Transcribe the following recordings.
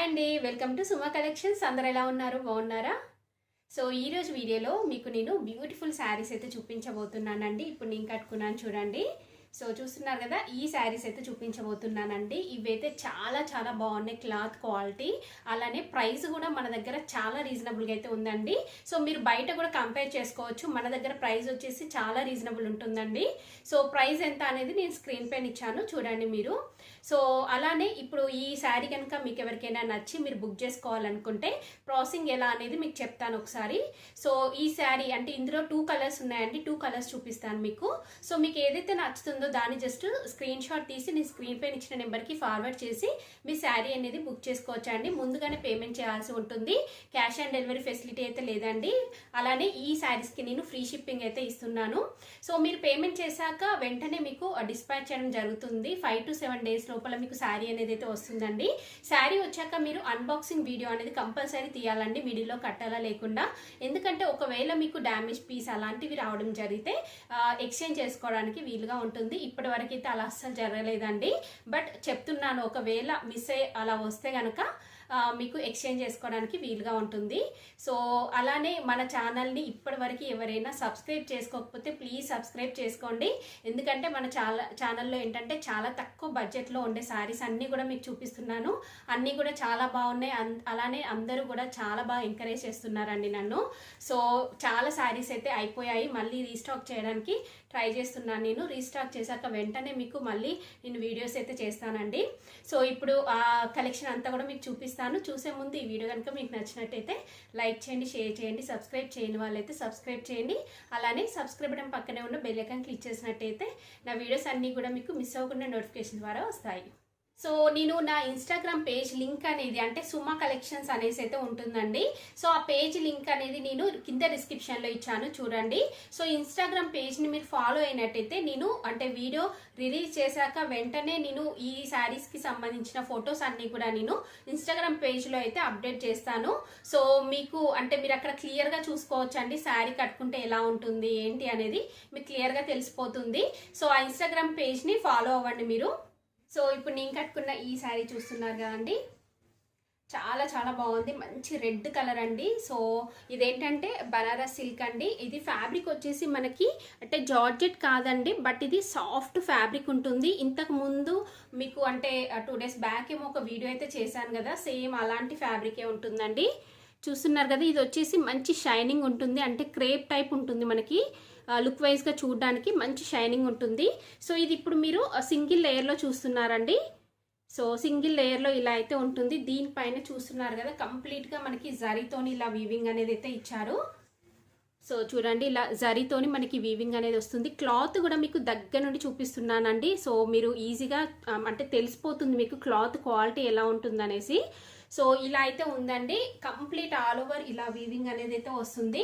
అండి. Welcome to Suma collections. అందరూ ఎలా ఉన్నారు? బాగున్నారా? సో ఈరోజు వీడియోలో మీకు నేను బ్యూటిఫుల్ శారీస్ అయితే చూపించబోతున్నానండి. ఇప్పుడు నేను కట్టుకున్నాను చూడండి. సో చూస్తున్నారు కదా, ఈ శారీస్ అయితే చూపించబోతున్నానండి. ఇవైతే చాలా చాలా బాగున్నాయి, క్లాత్ క్వాలిటీ, అలానే ప్రైస్ కూడా మన దగ్గర చాలా రీజనబుల్గా అయితే ఉందండి. సో మీరు బయట కూడా కంపేర్ చేసుకోవచ్చు. మన దగ్గర ప్రైస్ వచ్చేసి చాలా రీజనబుల్ ఉంటుందండి. సో ప్రైస్ ఎంత అనేది నేను స్క్రీన్ పైన ఇచ్చాను చూడండి మీరు. సో అలానే ఇప్పుడు ఈ శారీ కనుక మీకు ఎవరికైనా నచ్చి మీరు బుక్ చేసుకోవాలనుకుంటే ప్రాసెసింగ్ ఎలా అనేది మీకు చెప్తాను ఒకసారి. సో ఈ శారీ అంటే ఇందులో 2 కలర్స్ ఉన్నాయండి. 2 కలర్స్ చూపిస్తాను మీకు. సో మీకు ఏదైతే నచ్చుతుందో దాన్ని జస్ట్ స్క్రీన్ షాట్ తీసి నేను స్క్రీన్ పైన ఇచ్చిన నెంబర్కి ఫార్వర్డ్ చేసి మీ శారీ అనేది బుక్ చేసుకోవచ్చు అండి. ముందుగానే పేమెంట్ చేయాల్సి ఉంటుంది. క్యాష్ ఆన్ డెలివరీ ఫెసిలిటీ అయితే లేదండి. అలానే ఈ శారీస్కి నేను ఫ్రీ షిప్పింగ్ అయితే ఇస్తున్నాను. సో మీరు పేమెంట్ చేశాక వెంటనే మీకు డిస్పాచ్ చేయడం జరుగుతుంది. 5 to 7 days లోపల మీకు శారీ అనేది అయితే వస్తుందండి. శారీ వచ్చాక మీరు అన్బాక్సింగ్ వీడియో అనేది కంపల్సరీ తీయాలండి, మిడిల్లో కట్టాలా లేకుండా. ఎందుకంటే ఒకవేళ మీకు డ్యామేజ్ పీస్ అలాంటివి రావడం జరిగితే ఎక్స్చేంజ్ చేసుకోవడానికి వీలుగా ఉంటుంది. ఇప్పటి వరకు అయితే అలా అస్సలు జరగలేదండి. బట్ చెప్తున్నాను, ఒకవేళ మిస్ అయ్యి అలా వస్తే కనుక మీకు ఎక్స్చేంజ్ చేసుకోవడానికి వీలుగా ఉంటుంది. సో అలానే మన ఛానల్ని ఇప్పటివరకు ఎవరైనా సబ్స్క్రైబ్ చేసుకోకపోతే ప్లీజ్ సబ్స్క్రైబ్ చేసుకోండి. ఎందుకంటే మన ఛానల్లో ఏంటంటే చాలా తక్కువ బడ్జెట్లో ఉండే శారీస్ అన్నీ కూడా మీకు చూపిస్తున్నాను. అన్నీ కూడా చాలా బాగున్నాయి. అలానే అందరూ కూడా చాలా బాగా ఎంకరేజ్ చేస్తున్నారండి నన్ను. సో చాలా శారీస్ అయితే అయిపోయాయి, మళ్ళీ రీస్టాక్ చేయడానికి ట్రై చేస్తున్నాను నేను. రీస్టాక్ చేశాక వెంటనే మీకు మళ్ళీ నేను వీడియోస్ అయితే చేస్తానండి. సో ఇప్పుడు ఆ కలెక్షన్ అంతా కూడా మీకు చూపిస్తాను. చూసే ముందు ఈ వీడియో కనుక మీకు నచ్చినట్టయితే లైక్ చేయండి, షేర్ చేయండి, సబ్స్క్రైబ్ చేయని వాళ్ళైతే సబ్స్క్రైబ్ చేయండి. అలానే సబ్స్క్రైబ్ బటన్ పక్కనే ఉన్న బెల్ ఐకాన్ క్లిక్ చేసినట్టయితే నా వీడియోస్ అన్నీ కూడా మీకు మిస్ అవ్వకుండా నోటిఫికేషన్ ద్వారా వస్తాయి. సో నేను నా ఇన్స్టాగ్రామ్ పేజ్ లింక్ అనేది అంటే సుమా కలెక్షన్స్ అనేసి అయితే ఉంటుందండి. సో ఆ పేజ్ లింక్ అనేది నేను కింద డిస్క్రిప్షన్లో ఇచ్చాను చూడండి. సో ఇన్స్టాగ్రామ్ పేజ్ని మీరు ఫాలో అయినట్టయితే నేను అంటే వీడియో రిలీజ్ చేశాక వెంటనే నేను ఈ శారీస్కి సంబంధించిన ఫొటోస్ అన్నీ కూడా నేను ఇన్స్టాగ్రామ్ పేజ్లో అయితే అప్డేట్ చేస్తాను. సో మీకు అంటే మీరు అక్కడ క్లియర్గా చూసుకోవచ్చు అండి, శారీ కట్టుకుంటే ఎలా ఉంటుంది ఏంటి అనేది మీకు క్లియర్గా తెలిసిపోతుంది. సో ఆ ఇన్స్టాగ్రామ్ పేజ్ని ఫాలో అవ్వండి మీరు. సో ఇప్పుడు నేను కట్టుకున్న ఈ శారీ చూస్తున్నారు కదండి, చాలా చాలా బాగుంది. మంచి రెడ్ కలర్ అండి. సో ఇదేంటంటే బనారస్ సిల్క్ అండి. ఇది ఫ్యాబ్రిక్ వచ్చేసి మనకి అంటే జార్జెట్ కాదండి, బట్ ఇది సాఫ్ట్ ఫ్యాబ్రిక్ ఉంటుంది. ఇంతకు ముందు మీకు అంటే 2 days బ్యాక్ ఏమో ఒక వీడియో అయితే చేశాను కదా, సేమ్ అలాంటి ఫ్యాబ్రికే ఉంటుందండి. చూస్తున్నారు కదా, ఇది వచ్చేసి మంచి షైనింగ్ ఉంటుంది, అంటే క్రేప్ టైప్ ఉంటుంది మనకి. లుక్ వైజ్గా చూడడానికి మంచి షైనింగ్ ఉంటుంది. సో ఇది ఇప్పుడు మీరు సింగిల్ లేయర్లో చూస్తున్నారండి. సో సింగిల్ లేయర్లో ఇలా అయితే ఉంటుంది. దీనిపైన చూస్తున్నారు కదా, కంప్లీట్గా మనకి జరీతోని ఇలా వీవింగ్ అనేది అయితే ఇచ్చారు. సో చూడండి, ఇలా జరీతోని మనకి వీవింగ్ అనేది వస్తుంది. క్లాత్ కూడా మీకు దగ్గర నుండి చూపిస్తున్నానండి. సో మీరు ఈజీగా అంటే తెలిసిపోతుంది మీకు క్లాత్ క్వాలిటీ ఎలా ఉంటుంది అనేసి. సో ఇలా అయితే ఉందండి, కంప్లీట్ ఆల్ ఓవర్ ఇలా వీవింగ్ అనేది అయితే వస్తుంది.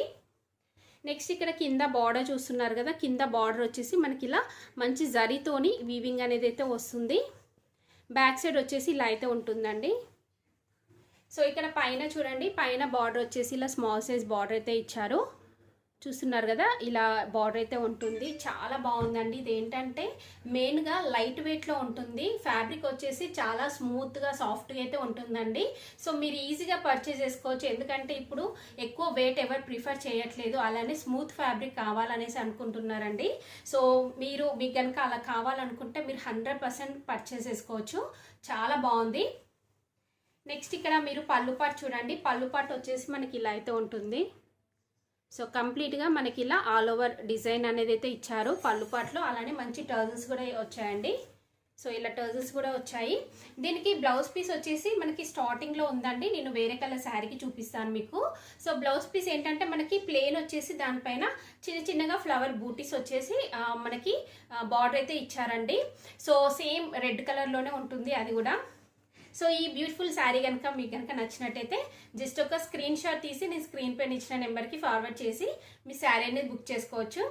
నెక్స్ట్ ఇక్కడ కింద బార్డర్ చూస్తున్నారు కదా, కింద బార్డర్ వచ్చేసి మనకి ఇలా మంచి జరీతోని వీవింగ్ అనేది అయితే వస్తుంది. బ్యాక్ సైడ్ వచ్చేసి ఇలా అయితే ఉంటుందండి. సో ఇక్కడ పైన చూడండి, పైన బార్డర్ వచ్చేసి ఇలా స్మాల్ సైజ్ బార్డర్ అయితే ఇచ్చారు. చూస్తున్నారు కదా, ఇలా బార్డర్ అయితే ఉంటుంది. చాలా బాగుందండి. ఇది ఏంటంటే మెయిన్గా లైట్ వెయిట్లో ఉంటుంది. ఫ్యాబ్రిక్ వచ్చేసి చాలా స్మూత్గా సాఫ్ట్గా అయితే ఉంటుందండి. సో మీరు ఈజీగా పర్చేస్ చేసుకోవచ్చు. ఎందుకంటే ఇప్పుడు ఎక్కువ వెయిట్ ఎవరు ప్రిఫర్ చేయట్లేదు, అలానే స్మూత్ ఫ్యాబ్రిక్ కావాలనేసి అనుకుంటున్నారండి. సో మీకు కనుక అలా కావాలనుకుంటే మీరు 100% పర్చేస్ చేసుకోవచ్చు. చాలా బాగుంది. నెక్స్ట్ ఇక్కడ మీరు పళ్ళు పాటు చూడండి. పళ్ళు పాటు వచ్చేసి మనకి ఇలా అయితే ఉంటుంది. సో కంప్లీట్గా మనకి ఇలా ఆల్ ఓవర్ డిజైన్ అనేది అయితే ఇచ్చారు పళ్ళు పాటలో. అలానే మంచి టర్జల్స్ కూడా వచ్చాయండి. సో ఇలా టర్జల్స్ కూడా వచ్చాయి. దీనికి బ్లౌజ్ పీస్ వచ్చేసి మనకి స్టార్టింగ్లో ఉందండి. నేను వేరే కలర్ శారీకి చూపిస్తాను మీకు. సో బ్లౌజ్ పీస్ ఏంటంటే మనకి ప్లెయిన్ వచ్చేసి దానిపైన చిన్న చిన్నగా ఫ్లవర్ బూటీస్ వచ్చేసి మనకి బార్డర్ అయితే ఇచ్చారండి. సో సేమ్ రెడ్ కలర్లోనే ఉంటుంది అది కూడా. సో ఈ బ్యూటిఫుల్ శారీ కనుక మీకు కనుక నచ్చినట్టయితే జస్ట్ ఒక స్క్రీన్ షాట్ తీసి నేను స్క్రీన్ పైన ఇచ్చిన నెంబర్కి ఫార్వర్డ్ చేసి మీ శారీ అనేది బుక్ చేసుకోవచ్చు.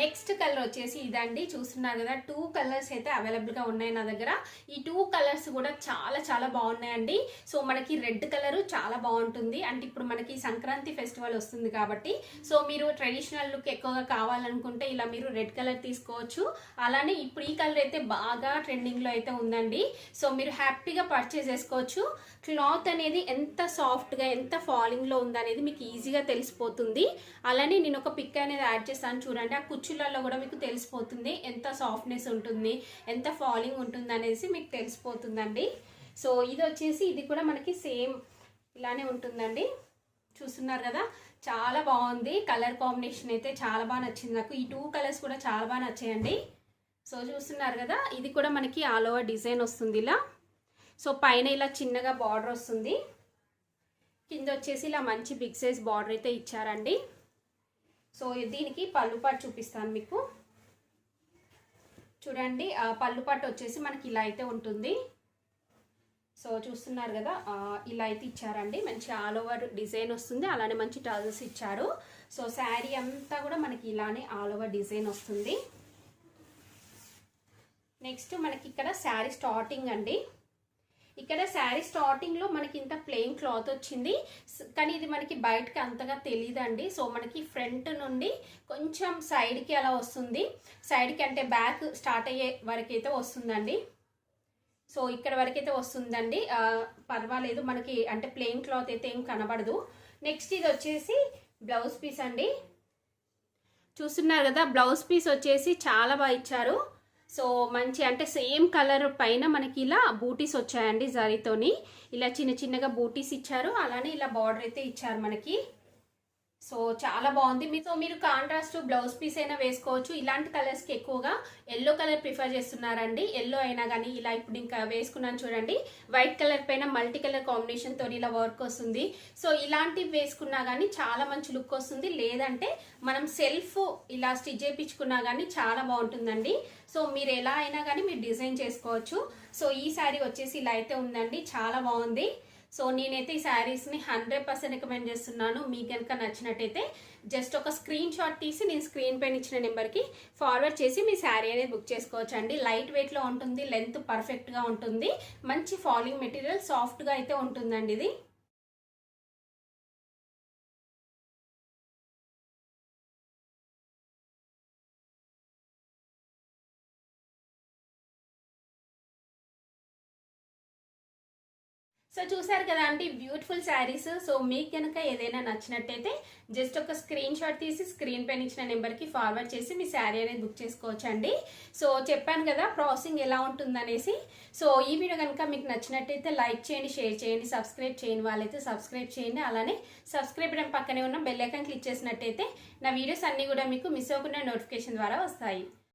నెక్స్ట్ కలర్ వచ్చేసి ఇదండి, చూస్తున్నారు కదా 2 కలర్స్ అయితే అవైలబుల్గా ఉన్నాయి నా దగ్గర. ఈ 2 కలర్స్ కూడా చాలా చాలా బాగున్నాయండి. సో మనకి రెడ్ కలరు చాలా బాగుంటుంది, అంటే ఇప్పుడు మనకి సంక్రాంతి ఫెస్టివల్ వస్తుంది కాబట్టి సో మీరు ట్రెడిషనల్ లుక్ ఎక్కువగా కావాలనుకుంటే ఇలా మీరు రెడ్ కలర్ తీసుకోవచ్చు. అలానే ఇప్పుడు ఈ కలర్ అయితే బాగా ట్రెండింగ్లో అయితే ఉందండి. సో మీరు హ్యాపీగా పర్చేస్ చేసుకోవచ్చు. క్లాత్ అనేది ఎంత సాఫ్ట్గా ఎంత ఫాలింగ్లో ఉందనేది మీకు ఈజీగా తెలిసిపోతుంది. అలానే నేను ఒక పిక్ అనేది యాడ్ చేస్తాను చూడండి, కుచ్చులలో కూడా మీకు తెలిసిపోతుంది ఎంత సాఫ్ట్నెస్ ఉంటుంది, ఎంత ఫాలింగ్ ఉంటుంది అనేసి మీకు తెలిసిపోతుందండి. సో ఇది వచ్చేసి ఇది కూడా మనకి సేమ్ ఇలానే ఉంటుందండి. చూస్తున్నారు కదా, చాలా బాగుంది. కలర్ కాంబినేషన్ అయితే చాలా బాగా నచ్చింది నాకు. ఈ 2 కలర్స్ కూడా చాలా బాగా నచ్చాయండి. సో చూస్తున్నారు కదా, ఇది కూడా మనకి ఆల్ ఓవర్ డిజైన్ వస్తుంది ఇలా. సో పైన ఇలా చిన్నగా బార్డర్ వస్తుంది, కింద వచ్చేసి ఇలా మంచి బిగ్ సైజ్ బార్డర్ అయితే ఇచ్చారండి. సో దీనికి పళ్ళు పాటు చూపిస్తాను మీకు. చూడండి, పళ్ళు పాటు వచ్చేసి మనకి ఇలా అయితే ఉంటుంది. సో చూస్తున్నారు కదా, ఇలా అయితే ఇచ్చారండి. మంచి ఆల్ ఓవర్ డిజైన్ వస్తుంది, అలానే మంచి టజల్స్ ఇచ్చారు. సో శారీ అంతా కూడా మనకి ఇలానే ఆల్ ఓవర్ డిజైన్ వస్తుంది. నెక్స్ట్ మనకి ఇక్కడ శారీ స్టార్టింగ్ అండి. ఇక్కడ శారీ స్టార్టింగ్లో మనకి ఇంత ప్లెయిన్ క్లాత్ వచ్చింది, కానీ ఇది మనకి బయటకి అంతగా తెలియదండి. సో మనకి ఫ్రంట్ నుండి కొంచెం సైడ్కి అలా వస్తుంది, సైడ్కి అంటే బ్యాక్ స్టార్ట్ అయ్యే వరకైతే వస్తుందండి. సో ఇక్కడ వరకైతే వస్తుందండి, పర్వాలేదు మనకి, అంటే ప్లెయిన్ క్లాత్ అయితే ఏం కనబడదు. నెక్స్ట్ ఇది వచ్చేసి బ్లౌజ్ పీస్ అండి. చూస్తున్నారు కదా, బ్లౌజ్ పీస్ వచ్చేసి చాలా బాగా ఇచ్చారు. సో మంచి అంటే సేమ్ కలర్ పైన మనకి ఇలా బూటీస్ వచ్చాయండి, జరీతోని ఇలా చిన్న చిన్నగా బూటీస్ ఇచ్చారు. అలానే ఇలా బార్డర్ అయితే ఇచ్చారు మనకి. సో చాలా బాగుంది. మీరు కాంట్రాస్ట్ బ్లౌజ్ పీస్ అయినా వేసుకోవచ్చు. ఇలాంటి కలర్స్కి ఎక్కువగా ఎల్లో కలర్ ప్రిఫర్ చేస్తున్నారండి. ఎల్లో అయినా కానీ ఇలా ఇప్పుడు ఇంకా వేసుకున్నాను చూడండి, వైట్ కలర్ పైన మల్టీ కలర్ కాంబినేషన్తో ఇలా వర్క్ వస్తుంది. సో ఇలాంటివి వేసుకున్నా కానీ చాలా మంచి లుక్ వస్తుంది. లేదంటే మనం సెల్ఫ్ ఇలా స్టిచ్ చేయించుకున్నా కానీ చాలా బాగుంటుందండి. సో మీరు ఎలా అయినా కానీ మీరు డిజైన్ చేసుకోవచ్చు. సో ఈ శారీ వచ్చేసి ఇలా అయితే ఉందండి, చాలా బాగుంది. సో నేనైతే ఈ శారీస్ని 100% రికమెండ్ చేస్తున్నాను. మీకు కనుక నచ్చినట్టయితే జస్ట్ ఒక స్క్రీన్ షాట్ తీసి నేను స్క్రీన్ పైన ఇచ్చిన నెంబర్కి ఫార్వర్డ్ చేసి మీ శారీ అనేది బుక్ చేసుకోవచ్చు అండి. లైట్ వెయిట్లో ఉంటుంది, లెంత్ పర్ఫెక్ట్గా ఉంటుంది, మంచి ఫాలింగ్ మెటీరియల్, సాఫ్ట్గా అయితే ఉంటుందండి ఇది. సో చూసారు కదా అండి, బ్యూటిఫుల్ శారీస్. సో మీకు కనుక ఏదైనా నచ్చినట్టయితే జస్ట్ ఒక స్క్రీన్ షాట్ తీసి స్క్రీన్ పైన ఇచ్చిన నెంబర్కి ఫార్వర్డ్ చేసి మీ శారీ అనేది బుక్ చేసుకోవచ్చు అండి. సో చెప్పాను కదా ప్రాసెసింగ్ ఎలా ఉంటుందనేసి. సో ఈ వీడియో కనుక మీకు నచ్చినట్టయితే లైక్ చేయండి, షేర్ చేయండి, సబ్స్క్రైబ్ చేయని వాళ్ళైతే సబ్స్క్రైబ్ చేయండి. అలానే సబ్స్క్రైబ్ బటన్ పక్కనే ఉన్న బెల్ ఐకాన్ క్లిక్ చేసినట్టయితే నా వీడియోస్ అన్నీ కూడా మీకు మిస్ అవ్వకుండా నోటిఫికేషన్ ద్వారా వస్తాయి.